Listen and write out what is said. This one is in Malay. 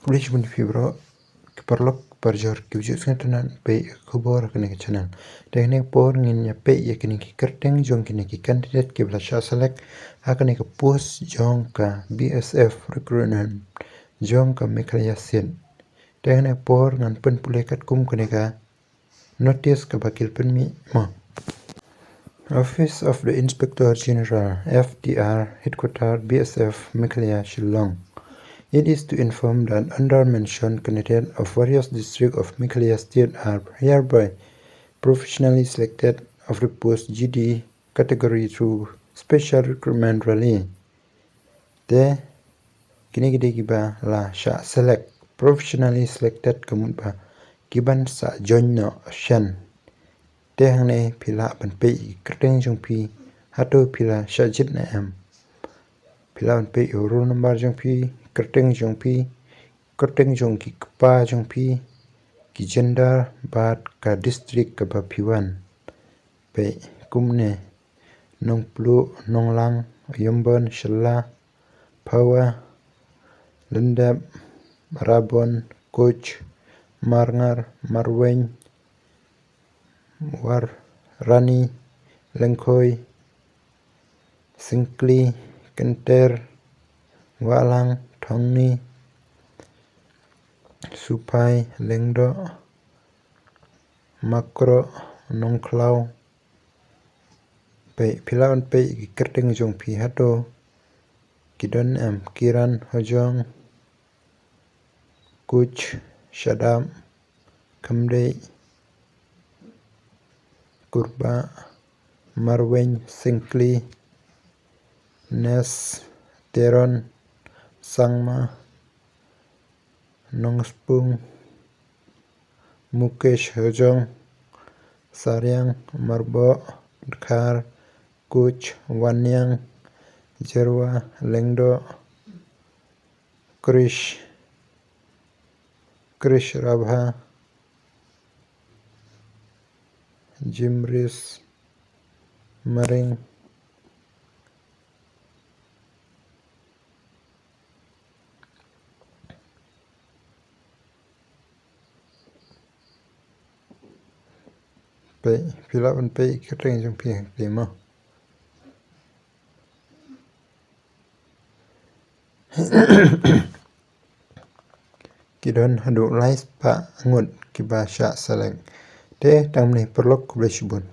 kulish bun fibro kiparlok parjor kiwjut santunan pe kubor kene channel teknik por ngin ya pe ya kene ki kerteng jong kene ki candidate ki blasha select ha kene ki post jong ka BSF recruitment jong ka Meghalaya sen teknik por ngan pen pulekat kum kene ka notice ka bakil pen mi ma Office of the Inspector General FDR Headquarters BSF Meghalaya Shillong. It is to inform that under-mentioned candidates of various districts of Meghalaya State are hereby professionally selected of the post GD category through special recruitment rally. The kini giba la sha select professionally selected kemudian kiban sa join no shan. Tehne pila ban pe kerteng jong pi hato pila sha jit na am. Pila ban pe roll number jong pi kerteng jong ki kpa jong pi ki gender bat ka district ka ba piwan pe kumne nong plu nong lang yombon shalla pawa lendap rabon coach marngar marwen war rani lengkoi singkli kenter walang thongni supai lengdo makro nongklau pe pilawan pe kerteng jong pi hato kidon am kiran hojong kuch shadam kamde kurba marwen singkli nes teron sangma nongspung mukesh hojong saryang marbo khar kuch wanyang jerwa lengdo krish rabha jimris maring pe pilawan pe kerteng jong pi lima kidon hadu lais pa ngut kibasha select te tamni perlok kubleshbun